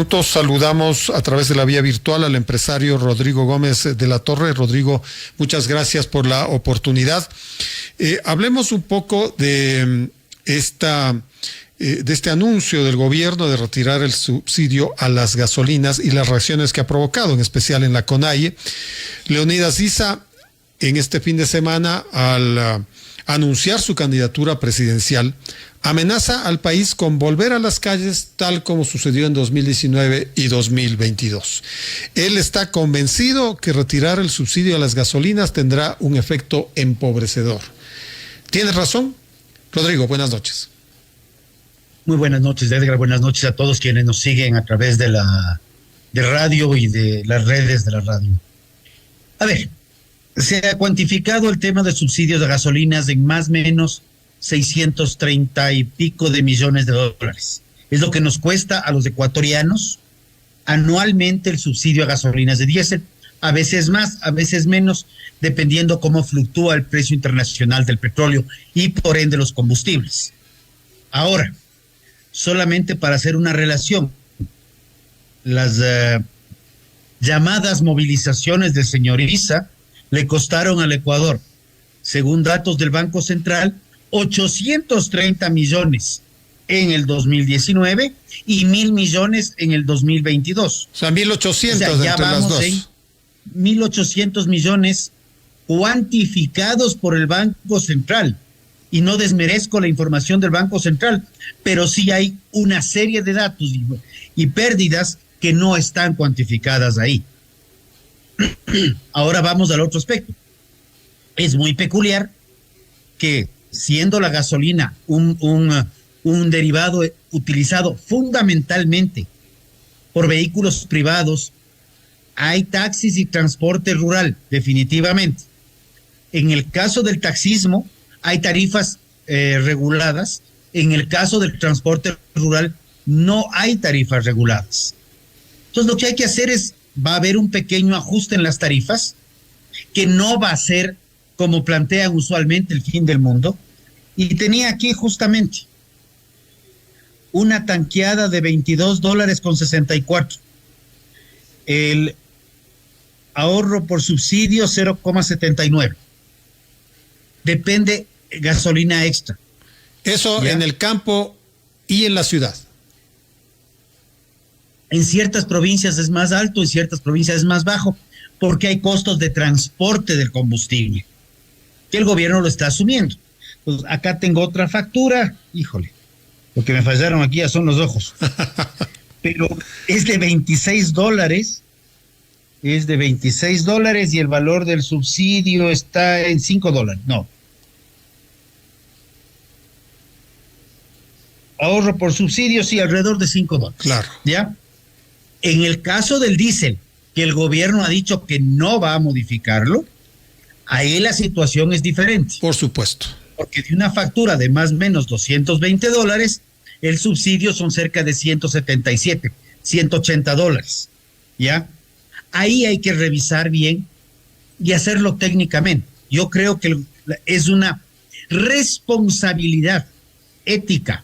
Nosotros saludamos a través de la vía virtual al empresario Rodrigo Gómez de la Torre. Rodrigo, muchas gracias por la oportunidad. Hablemos un poco de este anuncio del gobierno de retirar el subsidio a las gasolinas y las reacciones que ha provocado, en especial en la CONAIE. Leonidas Issa, en este fin de semana, al anunciar su candidatura presidencial, amenaza al país con volver a las calles tal como sucedió en 2019 y 2022. Él está convencido que retirar el subsidio a las gasolinas tendrá un efecto empobrecedor. ¿Tienes razón? Rodrigo, buenas noches. Muy buenas noches, Edgar. Buenas noches a todos quienes nos siguen a través de radio y de las redes de la radio. A ver, se ha cuantificado el tema de subsidios de gasolinas en más o menos 630 y pico de millones de dólares. Es lo que nos cuesta a los ecuatorianos anualmente el subsidio a gasolinas de diésel, a veces más, a veces menos, dependiendo cómo fluctúa el precio internacional del petróleo y por ende los combustibles. Ahora, solamente para hacer una relación, las llamadas movilizaciones del señor Issa le costaron al Ecuador, según datos del Banco Central, 830 millones en el 2019 y 1.000 millones en el 2022. O sea, 1.800 entre las dos. En 1.800 millones cuantificados por el Banco Central. Y no desmerezco la información del Banco Central, pero sí hay una serie de datos y pérdidas que no están cuantificadas ahí. Ahora vamos al otro aspecto. Es muy peculiar que, siendo la gasolina un derivado utilizado fundamentalmente por vehículos privados, hay taxis y transporte rural, definitivamente. En el caso del taxismo, hay tarifas reguladas. En el caso del transporte rural, no hay tarifas reguladas. Entonces, lo que hay que hacer va a haber un pequeño ajuste en las tarifas, que no va a ser, como plantean usualmente, el fin del mundo. Y tenía aquí justamente una tanqueada de $22.64. El ahorro por subsidio 0,79. Depende gasolina extra. Eso ¿ya? En el campo y en la ciudad. En ciertas provincias es más alto, en ciertas provincias es más bajo, porque hay costos de transporte del combustible, que el gobierno lo está asumiendo. Pues acá tengo otra factura, híjole, lo que me fallaron aquí ya son los ojos, pero es de $26, es de $26 y el valor del subsidio está en $5, no. Ahorro por subsidio, sí, alrededor de $5. Claro. ¿Ya? En el caso del diésel, que el gobierno ha dicho que no va a modificarlo, ahí la situación es diferente. Por supuesto. Porque de una factura de más o menos $220, el subsidio son cerca de 177, $180. ¿Ya? Ahí hay que revisar bien y hacerlo técnicamente. Yo creo que es una responsabilidad ética,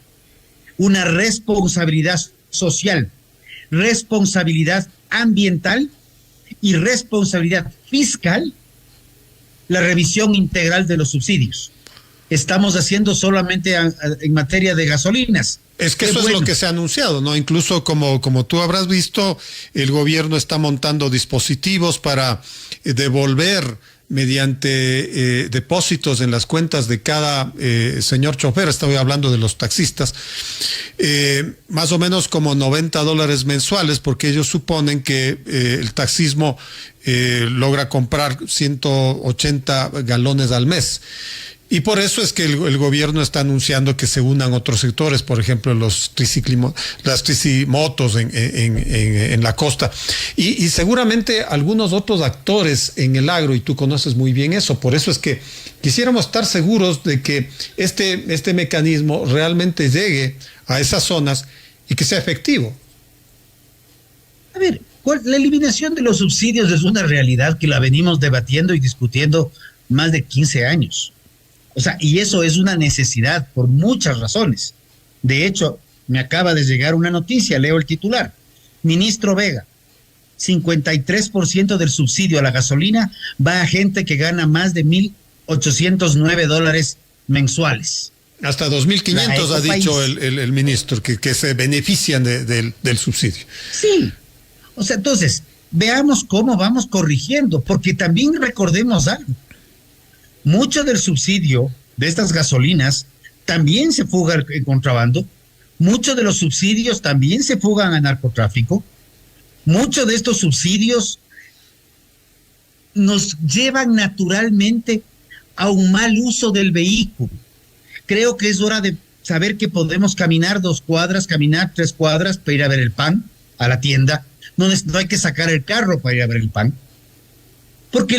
una responsabilidad social, responsabilidad ambiental y responsabilidad fiscal, la revisión integral de los subsidios. Estamos haciendo solamente en materia de gasolinas. Es que eso es lo que se ha anunciado, ¿no? Incluso como tú habrás visto, el gobierno está montando dispositivos para devolver mediante depósitos en las cuentas de cada señor chofer, estoy hablando de los taxistas, más o menos como $90 mensuales, porque ellos suponen que el taxismo logra comprar 180 galones al mes. Y por eso es que el gobierno está anunciando que se unan otros sectores, por ejemplo, las tricimotos en la costa. Y seguramente algunos otros actores en el agro, y tú conoces muy bien eso. Por eso es que quisiéramos estar seguros de que este mecanismo realmente llegue a esas zonas y que sea efectivo. A ver, la eliminación de los subsidios es una realidad que la venimos debatiendo y discutiendo más de 15 años. O sea, y eso es una necesidad por muchas razones. De hecho, me acaba de llegar una noticia, leo el titular. Ministro Vega, 53% del subsidio a la gasolina va a gente que gana más de $1,809 mensuales. Hasta 2.500 ha dicho el ministro que se benefician del subsidio. Sí, o sea, entonces, veamos cómo vamos corrigiendo, porque también recordemos algo. Mucho del subsidio de estas gasolinas también se fuga en contrabando, muchos de los subsidios también se fugan a narcotráfico, muchos de estos subsidios nos llevan naturalmente a un mal uso del vehículo. Creo que es hora de saber que podemos caminar 2 cuadras, caminar 3 cuadras para ir a ver el pan a la tienda. No hay que sacar el carro para ir a ver el pan. Porque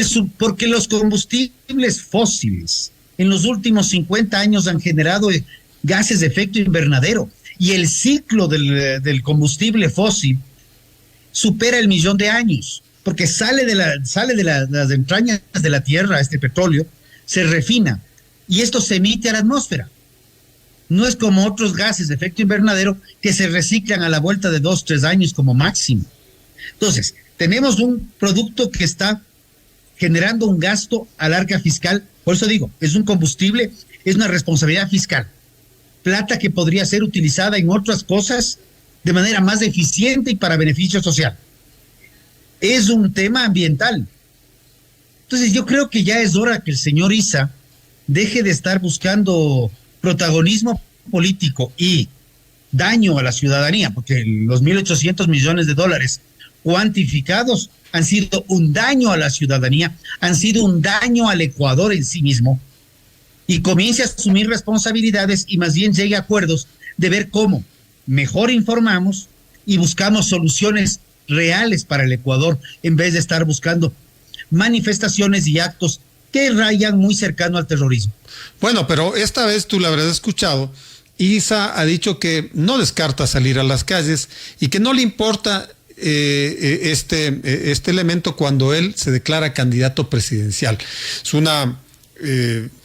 los combustibles fósiles en los últimos 50 años han generado gases de efecto invernadero. Y el ciclo del combustible fósil supera el 1.000.000 de años. Porque sale de las entrañas de la tierra, este petróleo, se refina. Y esto se emite a la atmósfera. No es como otros gases de efecto invernadero que se reciclan a la vuelta de 2-3 años como máximo. Entonces, tenemos un producto que está generando un gasto a larga fiscal. Por eso digo, es un combustible, es una responsabilidad fiscal. Plata que podría ser utilizada en otras cosas de manera más eficiente y para beneficio social. Es un tema ambiental. Entonces, yo creo que ya es hora que el señor Issa deje de estar buscando protagonismo político y daño a la ciudadanía, porque los $1.800 millones cuantificados han sido un daño a la ciudadanía, han sido un daño al Ecuador en sí mismo, y comience a asumir responsabilidades y más bien llegue a acuerdos de ver cómo mejor informamos y buscamos soluciones reales para el Ecuador, en vez de estar buscando manifestaciones y actos que rayan muy cercano al terrorismo. Bueno, pero esta vez tú la habrás escuchado. Issa ha dicho que no descarta salir a las calles y que no le importa este elemento cuando él se declara candidato presidencial. Es una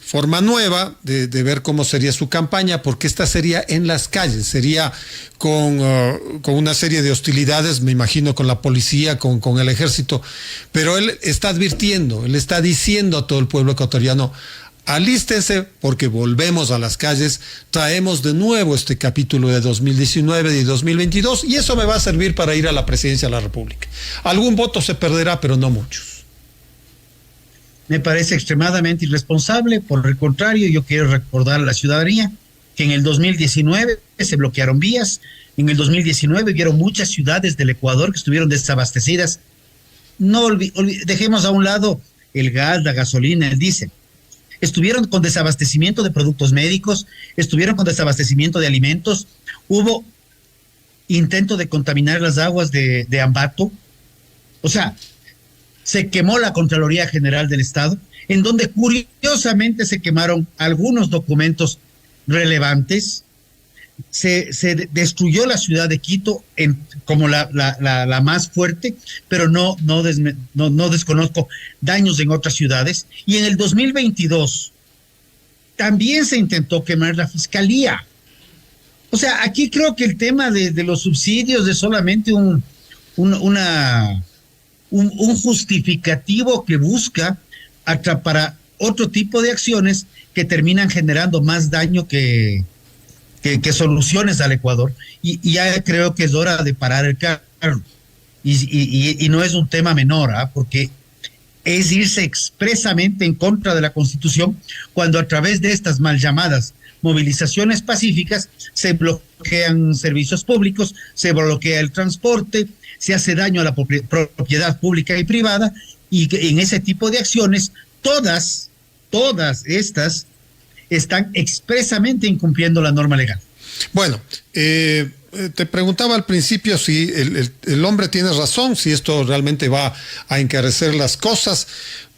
forma nueva de ver cómo sería su campaña, porque esta sería en las calles, sería con una serie de hostilidades, me imagino, con la policía, con el ejército, pero él está advirtiendo, él está diciendo a todo el pueblo ecuatoriano: alístense porque volvemos a las calles, traemos de nuevo este capítulo de 2019 y 2022 y eso me va a servir para ir a la presidencia de la República. Algún voto se perderá, pero no muchos. Me parece extremadamente irresponsable. Por el contrario, yo quiero recordar a la ciudadanía que en el 2019 se bloquearon vías, en el 2019 vieron muchas ciudades del Ecuador que estuvieron desabastecidas. No dejemos a un lado el gas, la gasolina, el diésel. Estuvieron con desabastecimiento de productos médicos, estuvieron con desabastecimiento de alimentos, hubo intento de contaminar las aguas de Ambato. O sea, se quemó la Contraloría General del Estado, en donde curiosamente se quemaron algunos documentos relevantes. Se destruyó la ciudad de Quito como la más fuerte, pero no desconozco daños en otras ciudades. Y en el 2022 también se intentó quemar la fiscalía. O sea, aquí creo que el tema de los subsidios es solamente un justificativo que busca para otro tipo de acciones que terminan generando más daño que soluciones al Ecuador, y ya creo que es hora de parar el carro. Y no es un tema menor, porque es irse expresamente en contra de la Constitución cuando a través de estas mal llamadas movilizaciones pacíficas se bloquean servicios públicos, se bloquea el transporte, se hace daño a la propiedad pública y privada, y que en ese tipo de acciones todas estas están expresamente incumpliendo la norma legal. Bueno, te preguntaba al principio si el hombre tiene razón, si esto realmente va a encarecer las cosas,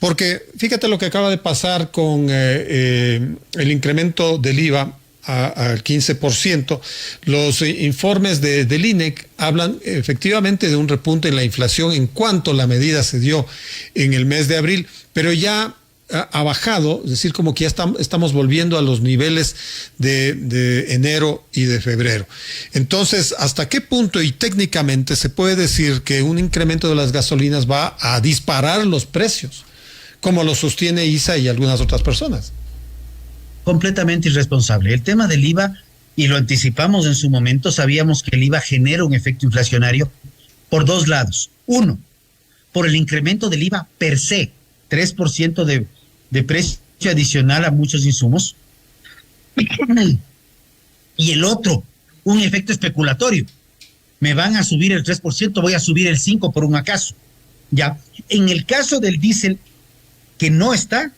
porque fíjate lo que acaba de pasar con el incremento del IVA al 15%. Los informes del INEC hablan efectivamente de un repunte en la inflación en cuanto la medida se dio en el mes de abril, pero ya ha bajado, es decir, como que ya estamos volviendo a los niveles de enero y de febrero. Entonces, ¿hasta qué punto y técnicamente se puede decir que un incremento de las gasolinas va a disparar los precios, como lo sostiene ISA y algunas otras personas? Completamente irresponsable. El tema del IVA, y lo anticipamos en su momento, sabíamos que el IVA genera un efecto inflacionario por dos lados. Uno, por el incremento del IVA per se, 3% de precio adicional a muchos insumos. Y el otro, un efecto especulatorio. Me van a subir el 3%, voy a subir el 5% por un acaso. Ya, en el caso del diésel, que no está,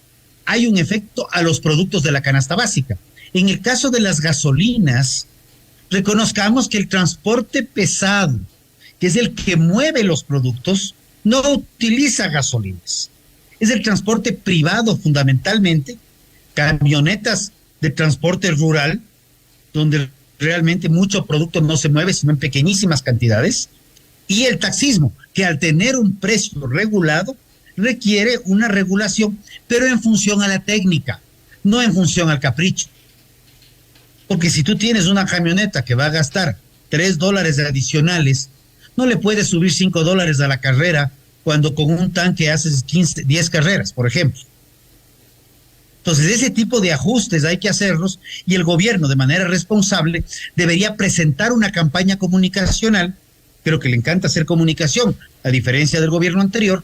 hay un efecto a los productos de la canasta básica. En el caso de las gasolinas, reconozcamos que el transporte pesado, que es el que mueve los productos, no utiliza gasolinas. Es el transporte privado fundamentalmente, camionetas de transporte rural, donde realmente mucho producto no se mueve, sino en pequeñísimas cantidades, y el taxismo, que al tener un precio regulado, requiere una regulación, pero en función a la técnica, no en función al capricho. Porque si tú tienes una camioneta que va a gastar $3 adicionales, no le puedes subir $5 a la carrera cuando con un tanque haces 10 carreras, por ejemplo. Entonces, ese tipo de ajustes hay que hacerlos y el gobierno, de manera responsable, debería presentar una campaña comunicacional, creo que le encanta hacer comunicación, a diferencia del gobierno anterior,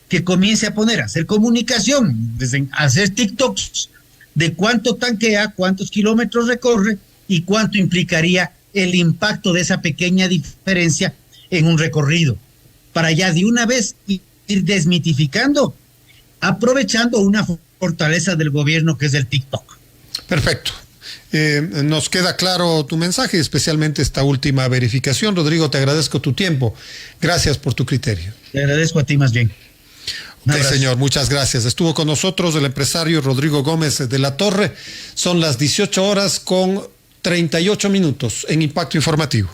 que comience a hacer comunicación, desde hacer TikToks de cuánto tanquea, cuántos kilómetros recorre y cuánto implicaría el impacto de esa pequeña diferencia en un recorrido, para ya de una vez ir desmitificando, aprovechando una fortaleza del gobierno que es el TikTok. Perfecto. Nos queda claro tu mensaje, especialmente esta última verificación. Rodrigo, te agradezco tu tiempo. Gracias por tu criterio. Te agradezco a ti más bien. Ok, señor, muchas gracias. Estuvo con nosotros el empresario Rodrigo Gómez de la Torre. Son las 18:38 en Impacto Informativo.